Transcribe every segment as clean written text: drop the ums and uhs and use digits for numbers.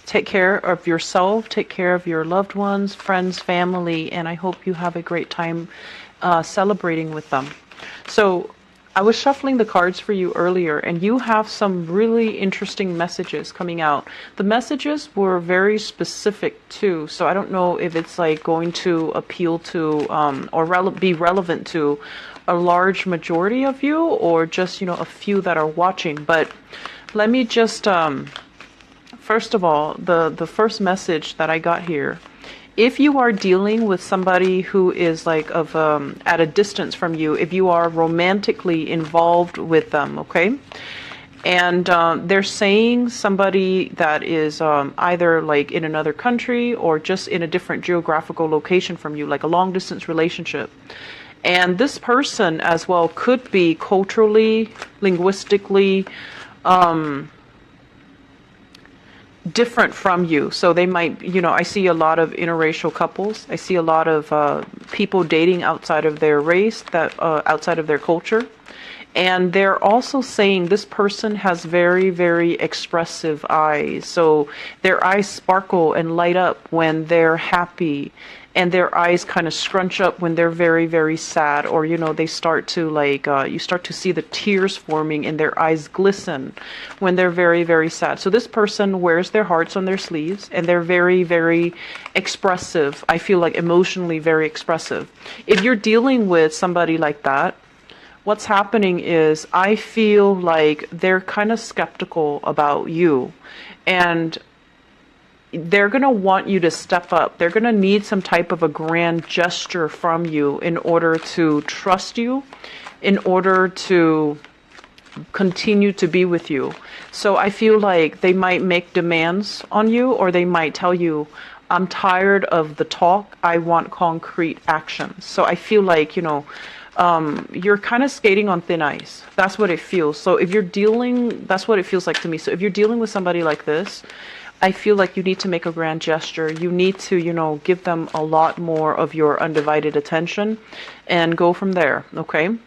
Take care of yourself, take care of your loved ones, friends, family, and I hope you have a great time celebrating with them. So, I was shuffling the cards for you earlier, and you have some really interesting messages coming out. The messages were very specific too, so I don't know if it's like going to appeal to or be relevant to a large majority of you, or just a few that are watching. But let me just first of all, the first message that I got here. If you are dealing with somebody who is like at a distance from you, if you are romantically involved with them, okay, and they're saying somebody that is either like in another country or just in a different geographical location from you, like a long distance relationship. And this person as well could be culturally, linguistically, different from you. So they might, I see a lot of interracial couples. I see a lot of people dating outside of their race, that outside of their culture. And they're also saying this person has very, very expressive eyes. So their eyes sparkle and light up when they're happy. And their eyes kind of scrunch up when they're very, very sad. Or, they start to you start to see the tears forming and their eyes glisten when they're very, very sad. So this person wears their hearts on their sleeves and they're very, very expressive. I feel like emotionally very expressive. If you're dealing with somebody like that, what's happening is I feel like they're kind of skeptical about you. And they're going to want you to step up. They're going to need some type of a grand gesture from you in order to trust you, in order to continue to be with you. So I feel like they might make demands on you, or they might tell you, I'm tired of the talk. I want concrete action. So I feel like, you're kind of skating on thin ice. That's what it feels. So if you're that's what it feels like to me. So if you're dealing with somebody like this, I feel like you need to make a grand gesture. You need to, give them a lot more of your undivided attention and go from there, okay?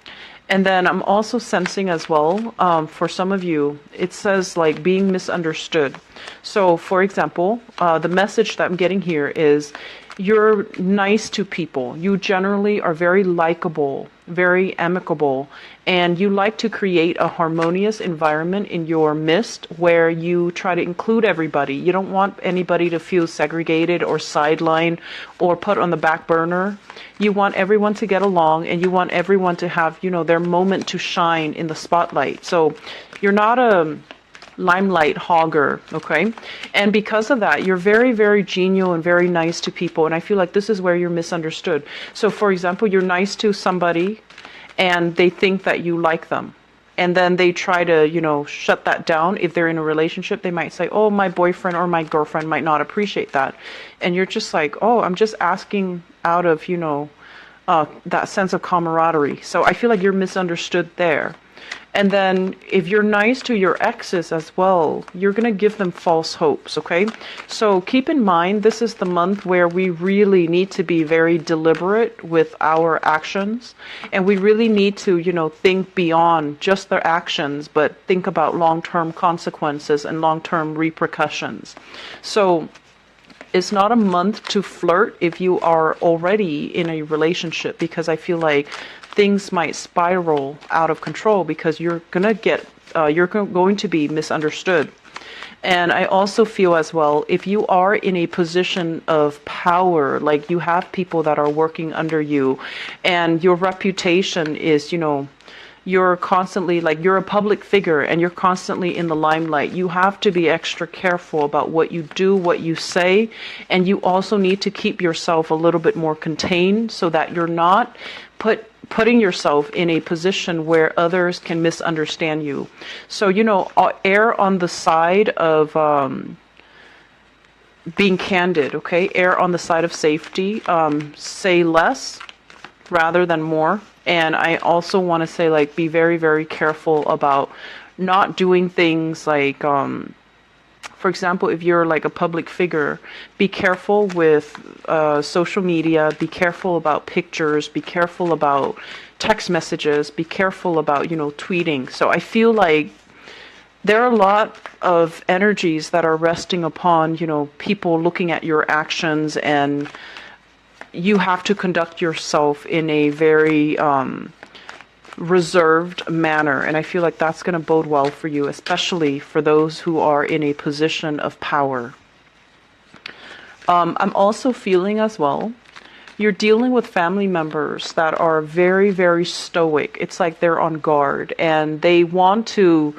And then I'm also sensing as well, for some of you, it says like being misunderstood. So for example, the message that I'm getting here is you're nice to people. You generally are very likable, very amicable, and you like to create a harmonious environment in your midst where you try to include everybody. You don't want anybody to feel segregated or sidelined or put on the back burner. You want everyone to get along, and you want everyone to have, their moment to shine in the spotlight. So you're not a limelight hogger, okay? And because of that, you're very, very genial and very nice to people. And I feel like this is where you're misunderstood. So for example, you're nice to somebody and they think that you like them. And then they try to, shut that down. If they're in a relationship, they might say, oh, my boyfriend or my girlfriend might not appreciate that. And you're just like, oh, I'm just asking out of, that sense of camaraderie. So I feel like you're misunderstood there. And then if you're nice to your exes as well, you're going to give them false hopes, okay? So keep in mind, this is the month where we really need to be very deliberate with our actions. And we really need to, think beyond just their actions, but think about long-term consequences and long-term repercussions. So it's not a month to flirt if you are already in a relationship, because I feel like things might spiral out of control because you're going to be misunderstood. And I also feel as well, if you are in a position of power, like you have people that are working under you and your reputation is, you're constantly you're a public figure and you're constantly in the limelight. You have to be extra careful about what you do, what you say, and you also need to keep yourself a little bit more contained so that you're not putting yourself in a position where others can misunderstand you. So, err on the side of being candid, okay? Err on the side of safety. Say less rather than more. And I also want to say, be very, very careful about not doing things like, for example, if you're a public figure, be careful with social media, be careful about pictures, be careful about text messages, be careful about, tweeting. So I feel like there are a lot of energies that are resting upon, people looking at your actions, and you have to conduct yourself in a very reserved manner. And I feel like that's going to bode well for you, especially for those who are in a position of power. I'm also feeling as well, you're dealing with family members that are very, very stoic. It's like they're on guard, and they want to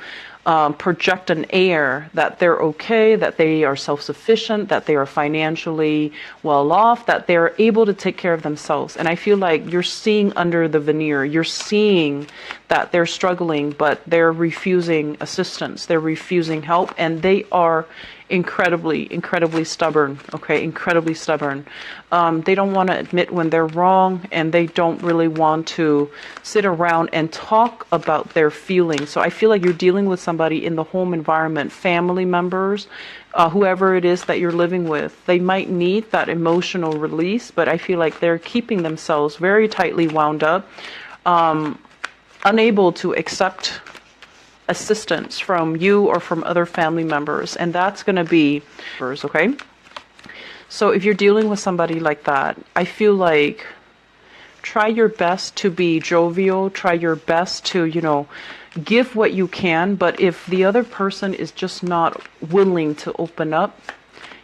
project an air that they're okay, that they are self-sufficient, that they are financially well off, that they're able to take care of themselves. And I feel like you're seeing under the veneer, you're seeing that they're struggling, but they're refusing assistance, they're refusing help, and they are incredibly stubborn. Okay, incredibly stubborn. They don't want to admit when they're wrong, and they don't really want to sit around and talk about their feelings. So I feel like you're dealing with somebody in the home environment, family members, whoever it is that you're living with. They might need that emotional release, but I feel like they're keeping themselves very tightly wound up, unable to accept assistance from you or from other family members, and that's going to be, okay? So if you're dealing with somebody like that, I feel like try your best to be jovial, try your best to, give what you can, but if the other person is just not willing to open up,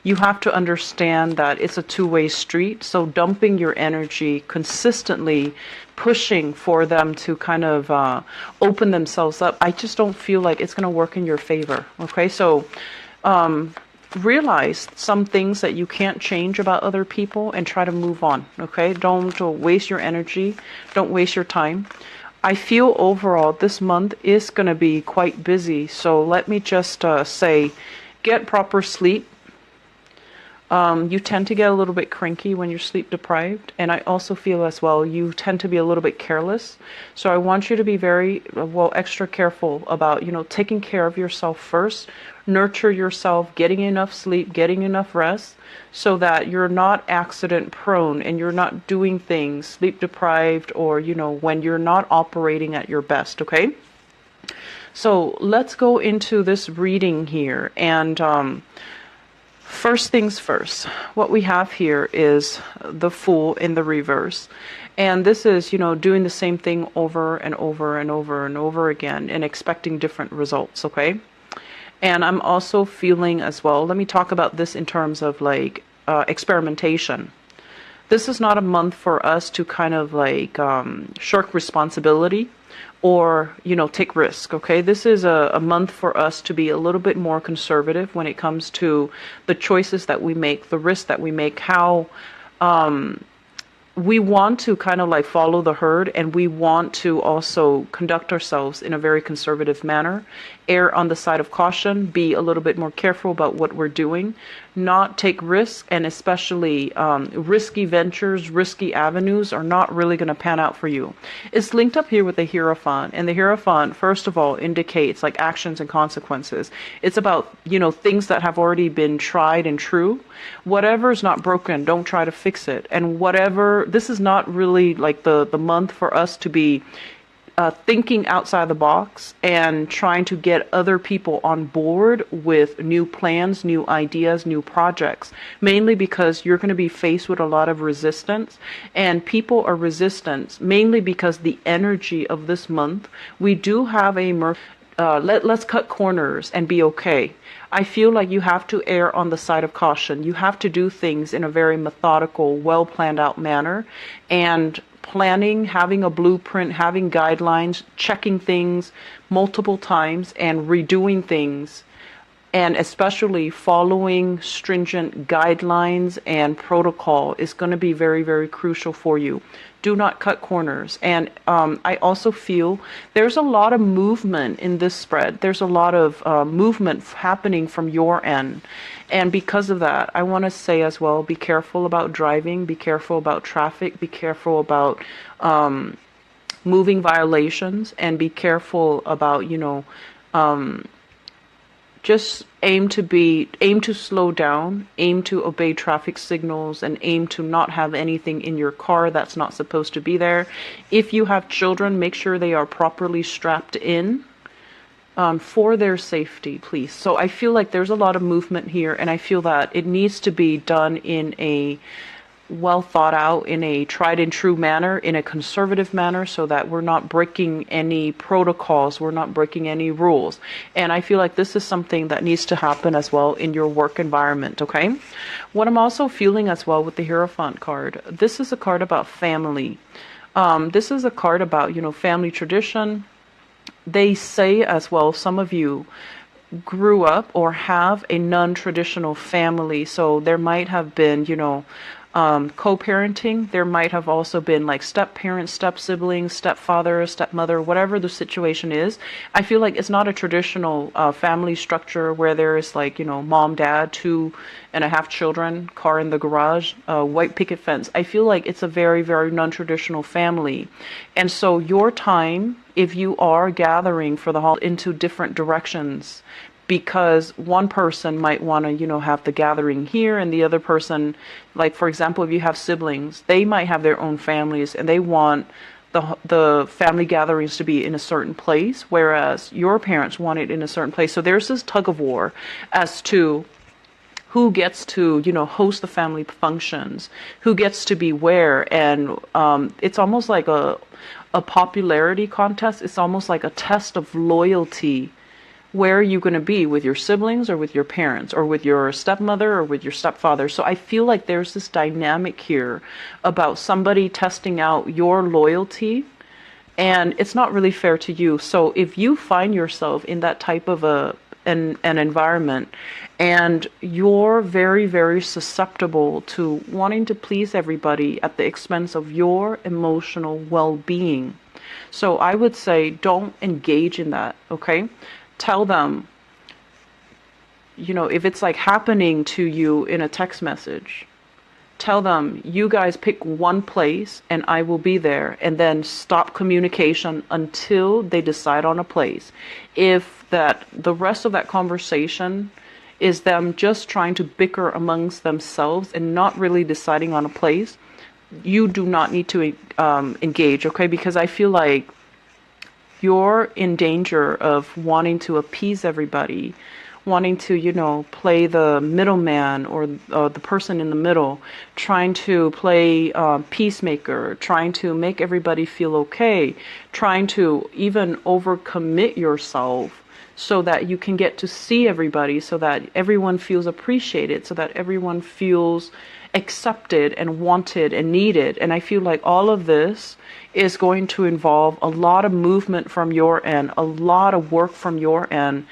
you have to understand that it's a two-way street. So dumping your energy consistently, pushing for them to kind of open themselves up, I just don't feel like it's going to work in your favor. Okay, so realize some things that you can't change about other people and try to move on. Okay, don't waste your energy, don't waste your time. I feel overall this month is going to be quite busy, so let me just say, get proper sleep. You tend to get a little bit cranky when you're sleep deprived, and I also feel as well you tend to be a little bit careless. So I want you to be very extra careful about taking care of yourself first. Nurture yourself, getting enough sleep, getting enough rest, so that you're not accident prone and you're not doing things sleep deprived, or when you're not operating at your best. Okay, so let's go into this reading here. And first things first, what we have here is the Fool in the reverse. And this is, doing the same thing over and over and over and over again and expecting different results, okay? And I'm also feeling as well, let me talk about this in terms of experimentation. This is not a month for us to kind of shirk responsibility or, take risk, okay? This is a month for us to be a little bit more conservative when it comes to the choices that we make, the risks that we make, how we want to kind of follow the herd, and we want to also conduct ourselves in a very conservative manner, err on the side of caution, be a little bit more careful about what we're doing, not take risks, and especially risky ventures, risky avenues are not really going to pan out for you. It's linked up here with the Hierophant, and the Hierophant, first of all, indicates actions and consequences. It's about, things that have already been tried and true. Whatever's not broken, don't try to fix it. And whatever, this is not really the month for us to be thinking outside the box and trying to get other people on board with new plans, new ideas, new projects, mainly because you're going to be faced with a lot of resistance, and people are resistant mainly because the energy of this month, we do have let's cut corners and be okay. I feel like you have to err on the side of caution. You have to do things in a very methodical, well planned out manner, and planning, having a blueprint, having guidelines, checking things multiple times and redoing things, and especially following stringent guidelines and protocol is going to be very, very crucial for you. Do not cut corners. And I also feel there's a lot of movement in this spread. There's a lot of movement happening from your end. And because of that, I want to say as well, be careful about driving, be careful about traffic, be careful about moving violations, and be careful about, just aim to slow down, aim to obey traffic signals, and aim to not have anything in your car that's not supposed to be there. If you have children, make sure they are properly strapped in. for their safety, please. So I feel like there's a lot of movement here, and I feel that it needs to be done in a well thought out, in a tried and true manner, in a conservative manner, so that we're not breaking any protocols, we're not breaking any rules. And I feel like this is something that needs to happen as well in your work environment, okay? What I'm also feeling as well with the Hierophant card, this is a card about family. This is a card about, family tradition. They say as well, some of you grew up or have a non-traditional family, so there might have been, co-parenting. There might have also been like step-parents, step-siblings, stepfather, stepmother, whatever the situation is. I feel like it's not a traditional family structure where there is like, mom, dad, 2.5 children, car in the garage, white picket fence. I feel like it's a very, very non-traditional family. And so your time, if you are gathering for the holiday into different directions, because one person might want to, have the gathering here, and the other person, like for example, if you have siblings, they might have their own families and they want the family gatherings to be in a certain place, whereas your parents want it in a certain place. So there's this tug of war as to who gets to, host the family functions, who gets to be where, and it's almost like a popularity contest. It's almost like a test of loyalty. Where are you going to be with your siblings or with your parents or with your stepmother or with your stepfather? So I feel like there's this dynamic here about somebody testing out your loyalty, and it's not really fair to you. So if you find yourself in that type of an environment, and you're very, very susceptible to wanting to please everybody at the expense of your emotional well-being, so I would say don't engage in that, okay? Tell them, if it's like happening to you in a text message, tell them, you guys pick one place and I will be there, and then stop communication until they decide on a place. If the rest of that conversation is them just trying to bicker amongst themselves and not really deciding on a place, you do not need to engage, okay? Because I feel like you're in danger of wanting to appease everybody, wanting to, play the middleman or the person in the middle, trying to play peacemaker, trying to make everybody feel okay, trying to even overcommit yourself so that you can get to see everybody, so that everyone feels appreciated, so that everyone feels accepted and wanted and needed. And I feel like all of this is going to involve a lot of movement from your end, a lot of work from your end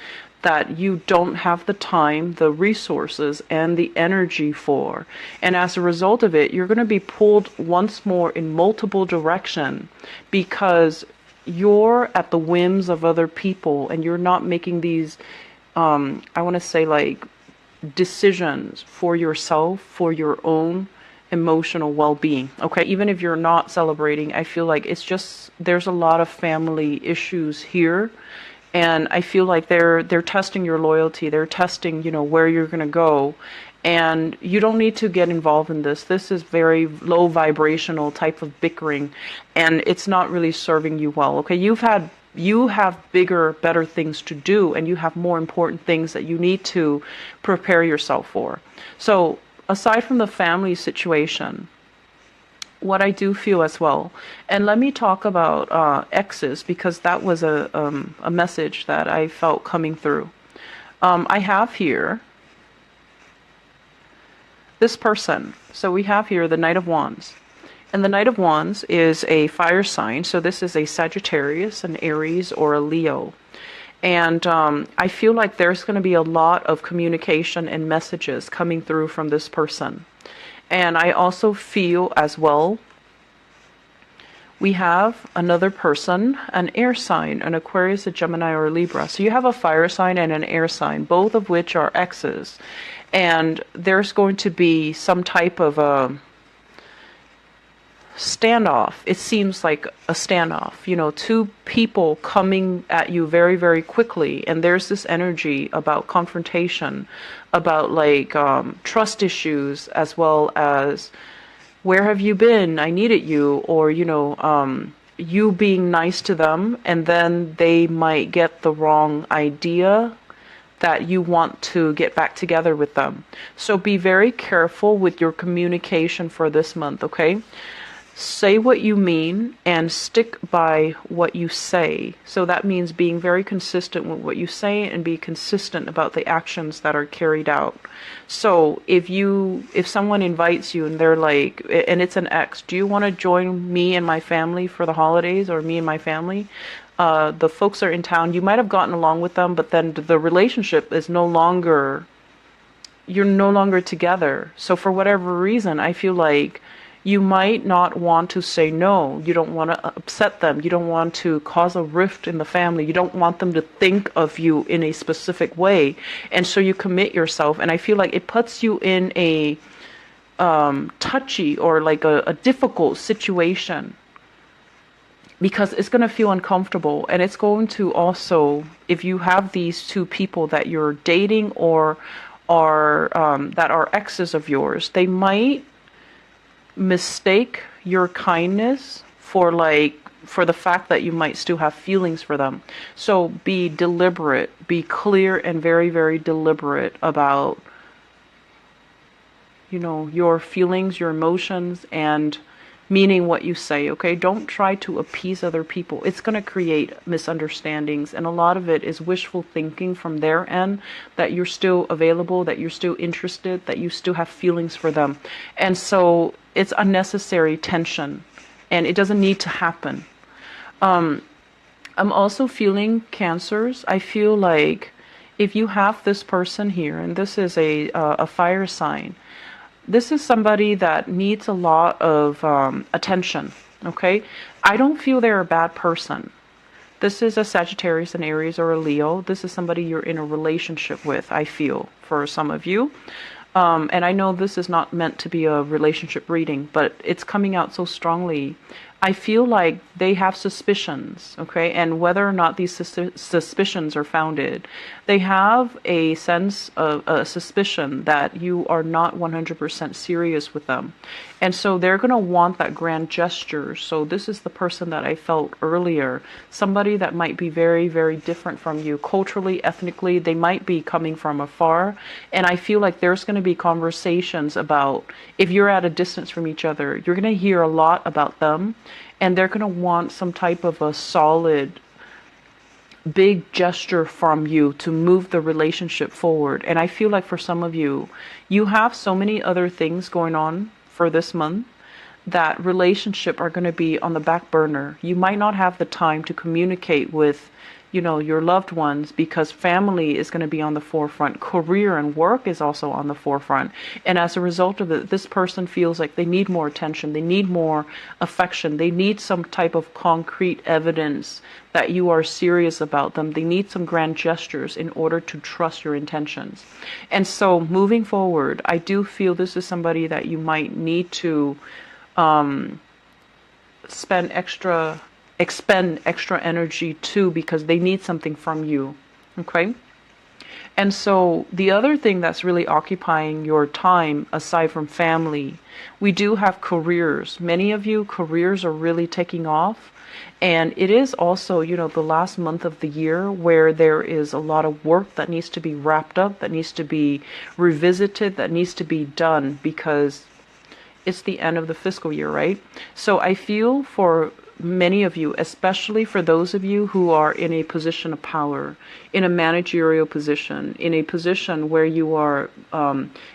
that you don't have the time, the resources, and the energy for. And as a result of it, you're going to be pulled once more in multiple directions because you're at the whims of other people and you're not making these, I want to say like decisions for yourself, for your own emotional well-being, okay? Even if you're not celebrating, I feel like it's just, there's a lot of family issues here, and I feel like they're testing your loyalty, they're testing, where you're going to go, and you don't need to get involved in this. This is very low vibrational type of bickering, and it's not really serving you well, okay? You have bigger, better things to do, and you have more important things that you need to prepare yourself for. So aside from the family situation, what I do feel as well, and let me talk about exes, because that was a message that I felt coming through. I have here this person. So we have here the Knight of Wands. And the Knight of Wands is a fire sign. So this is a Sagittarius, an Aries, or a Leo. And I feel like there's going to be a lot of communication and messages coming through from this person. And I also feel as well, we have another person, an air sign, an Aquarius, a Gemini, or a Libra. So you have a fire sign and an air sign, both of which are exes. And there's going to be some type of a standoff. It seems like a standoff, two people coming at you very, very quickly, and there's this energy about confrontation, about like trust issues, as well as where have you been? I needed you, or you being nice to them, and then they might get the wrong idea that you want to get back together with them. So be very careful with your communication for this month, okay? Say what you mean and stick by what you say. So that means being very consistent with what you say and be consistent about the actions that are carried out. So if someone invites you and they're like, and it's an ex, do you want to join me and my family for the holidays, or me and my family? The folks are in town. You might have gotten along with them, but then the relationship is you're no longer together. So for whatever reason, I feel like you might not want to say no. You don't want to upset them. You don't want to cause a rift in the family. You don't want them to think of you in a specific way. And so you commit yourself. And I feel like it puts you in a touchy or like a difficult situation, because it's going to feel uncomfortable. And it's going to also, if you have these two people that you're dating or that are exes of yours, they might mistake your kindness for the fact that you might still have feelings for them. So be deliberate, be clear and very, very deliberate about, your feelings, your emotions, and meaning what you say, okay? Don't try to appease other people. It's going to create misunderstandings, and a lot of it is wishful thinking from their end, that you're still available, that you're still interested, that you still have feelings for them. And so it's unnecessary tension, and it doesn't need to happen. I'm also feeling Cancers. I feel like if you have this person here, and this is a fire sign, this is somebody that needs a lot of attention, okay? I don't feel they're a bad person. This is a Sagittarius, an Aries, or a Leo. This is somebody you're in a relationship with, I feel, for some of you. And I know this is not meant to be a relationship reading, but it's coming out so strongly. I feel like they have suspicions, okay? And whether or not these suspicions are founded, they have a sense of a suspicion that you are not 100% serious with them. And so they're going to want that grand gesture. So this is the person that I felt earlier, somebody that might be very, very different from you culturally, ethnically. They might be coming from afar. And I feel like there's going to be conversations about, if you're at a distance from each other, you're going to hear a lot about them. And they're going to want some type of a solid, big gesture from you to move the relationship forward. And I feel like for some of you, you have so many other things going on for this month that relationship are going to be on the back burner. You might not have the time to communicate with, your loved ones, because family is going to be on the forefront. Career and work is also on the forefront. And as a result of it, this person feels like they need more attention. They need more affection. They need some type of concrete evidence that you are serious about them. They need some grand gestures in order to trust your intentions. And so moving forward, I do feel this is somebody that you might need to expend extra energy to, because they need something from you, okay? And so the other thing that's really occupying your time, aside from family, we do have careers. Many of you, careers are really taking off. And it is also, the last month of the year where there is a lot of work that needs to be wrapped up, that needs to be revisited, that needs to be done, because it's the end of the fiscal year, right? So I feel for many of you, especially for those of you who are in a position of power, in a managerial position, in a position where you are,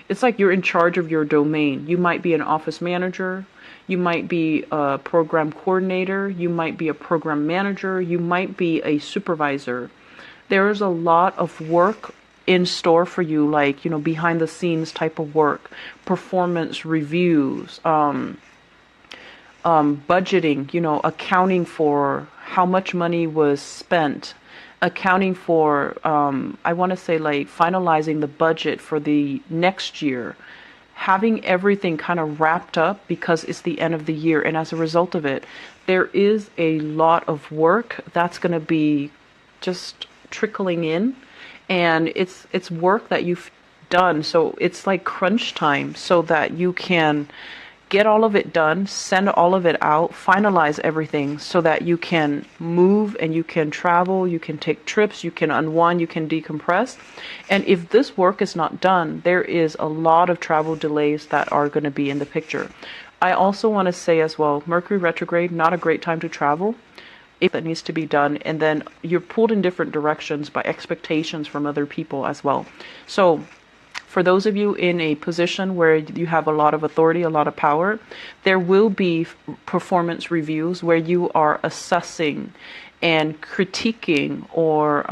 it's like you're in charge of your domain. You might be an office manager, you might be a program coordinator, you might be a program manager, you might be a supervisor. There is a lot of work in store for you, like, behind the scenes type of work, performance reviews, budgeting, accounting for how much money was spent, accounting for, I want to say, like, finalizing the budget for the next year, having everything kind of wrapped up because it's the end of the year. And as a result of it, there is a lot of work that's going to be just trickling in, and it's work that you've done. So it's like crunch time, so that you can get all of it done, send all of it out, finalize everything so that you can move and you can travel, you can take trips, you can unwind, you can decompress. And if this work is not done, there is a lot of travel delays that are going to be in the picture. I also want to say as well, Mercury retrograde, not a great time to travel. If that needs to be done, and then you're pulled in different directions by expectations from other people as well. So for those of you in a position where you have a lot of authority, a lot of power, there will be performance reviews where you are assessing and critiquing or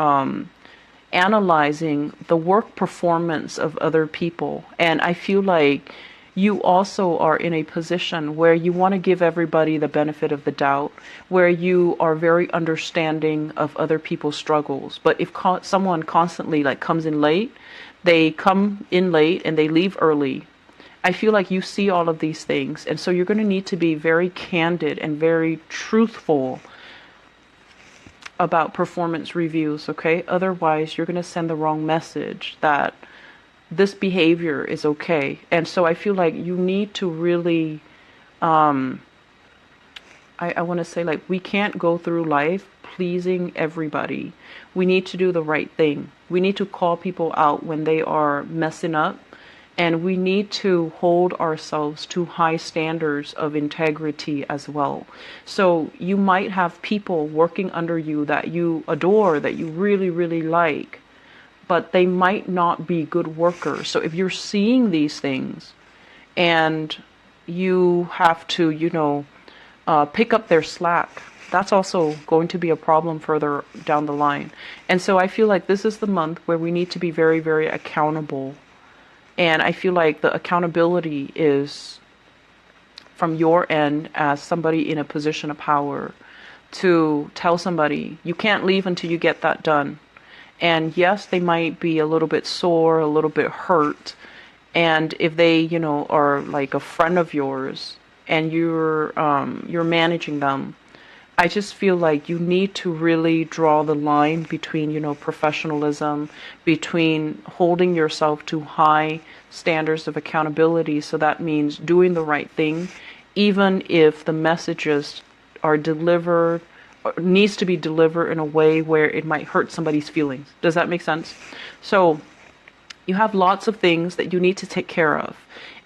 analyzing the work performance of other people. And I feel like you also are in a position where you want to give everybody the benefit of the doubt, where you are very understanding of other people's struggles. But if someone constantly comes in late, they come in late and they leave early, I feel like you see all of these things. And so you're going to need to be very candid and very truthful about performance reviews, okay? Otherwise, you're going to send the wrong message that this behavior is okay. And so I feel like you need to really, I want to say, we can't go through life pleasing everybody. We need to do the right thing. We need to call people out when they are messing up. And we need to hold ourselves to high standards of integrity as well. So you might have people working under you that you adore, that you really, really like, but they might not be good workers. So if you're seeing these things and you have to, pick up their slack, that's also going to be a problem further down the line. And so I feel like this is the month where we need to be very, very accountable. And I feel like the accountability is from your end as somebody in a position of power to tell somebody, you can't leave until you get that done. And yes, they might be a little bit sore, a little bit hurt. And if they, are like a friend of yours and you're managing them, I just feel like you need to really draw the line between, professionalism, between holding yourself to high standards of accountability. So that means doing the right thing, even if the messages are delivered, or needs to be delivered in a way where it might hurt somebody's feelings. Does that make sense? So you have lots of things that you need to take care of.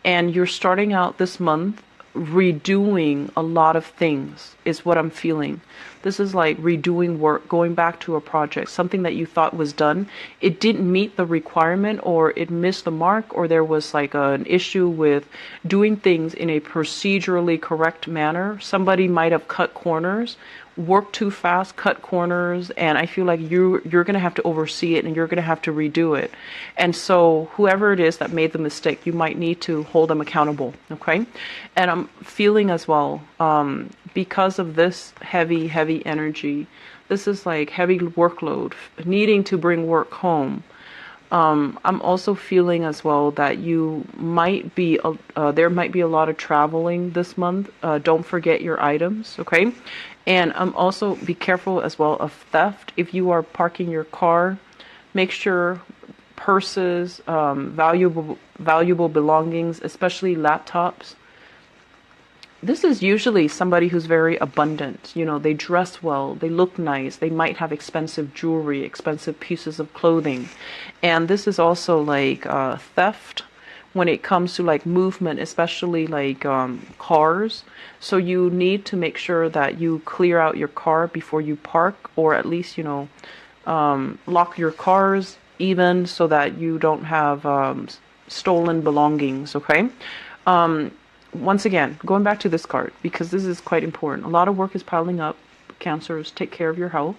And you're starting out this month redoing a lot of things is what I'm feeling. This is like redoing work, going back to a project, something that you thought was done. It didn't meet the requirement, or it missed the mark, or there was an issue with doing things in a procedurally correct manner. Somebody might have cut corners, worked too fast, cut corners, and I feel like you're going to have to oversee it and you're going to have to redo it. And so whoever it is that made the mistake, you might need to hold them accountable, okay? And I'm feeling as well, because of this heavy energy, this is like heavy workload, needing to bring work home. I'm also feeling as well that you might be, there might be a lot of traveling this month. Don't forget your items, okay? And also be careful as well of theft. If you are parking your car, make sure purses, valuable belongings, especially laptops. This is usually somebody who's very abundant. They dress well, they look nice, they might have expensive jewelry, expensive pieces of clothing. And this is also theft when it comes to movement, especially cars. So you need to make sure that you clear out your car before you park, or at least, lock your cars even so that you don't have stolen belongings, okay? Once again, going back to this card, because this is quite important. A lot of work is piling up. Cancers, take care of your health.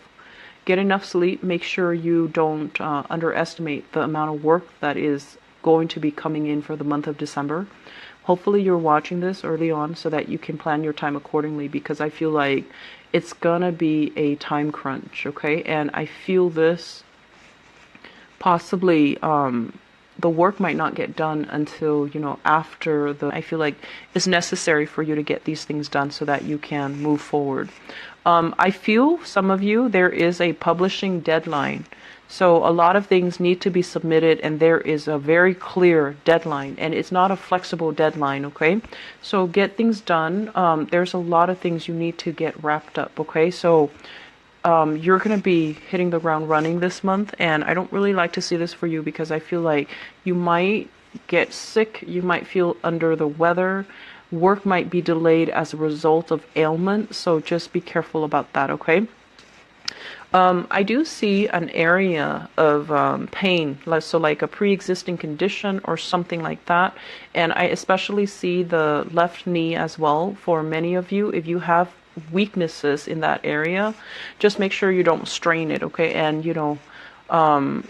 Get enough sleep. Make sure you don't underestimate the amount of work that is going to be coming in for the month of December. Hopefully you're watching this early on so that you can plan your time accordingly, because I feel like it's gonna be a time crunch, okay? And I feel this possibly the work might not get done until, after I feel like it's necessary for you to get these things done so that you can move forward. I feel some of you, there is a publishing deadline. So a lot of things need to be submitted, and there is a very clear deadline, and it's not a flexible deadline, okay? So get things done. There's a lot of things you need to get wrapped up, okay? So you're going to be hitting the ground running this month, and I don't really like to see this for you because I feel like you might get sick, you might feel under the weather, work might be delayed as a result of ailment, so just be careful about that, okay? I do see an area of pain, so like a pre-existing condition or something like that. And I especially see the left knee as well for many of you. If you have weaknesses in that area, just make sure you don't strain it, okay? And, you know,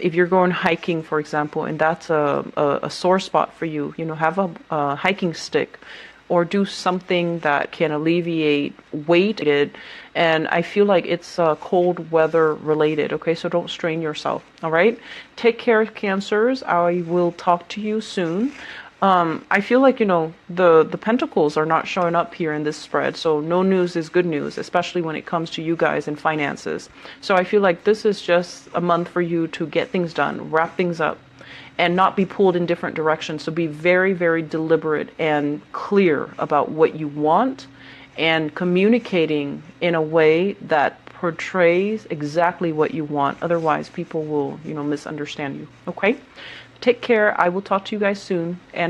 if you're going hiking, for example, and that's a sore spot for you, you know, have a hiking stick or do something that can alleviate weight. And I feel like it's cold weather related, okay? So don't strain yourself, all right? Take care, Cancers. I will talk to you soon. I feel like, you know, the pentacles are not showing up here in this spread, so no news is good news, especially when it comes to you guys and finances. So I feel like this is just a month for you to get things done, wrap things up, and not be pulled in different directions. So be very, very deliberate and clear about what you want and communicating in a way that portrays exactly what you want. Otherwise, people will, you know, misunderstand you. Okay? Take care. I will talk to you guys soon. And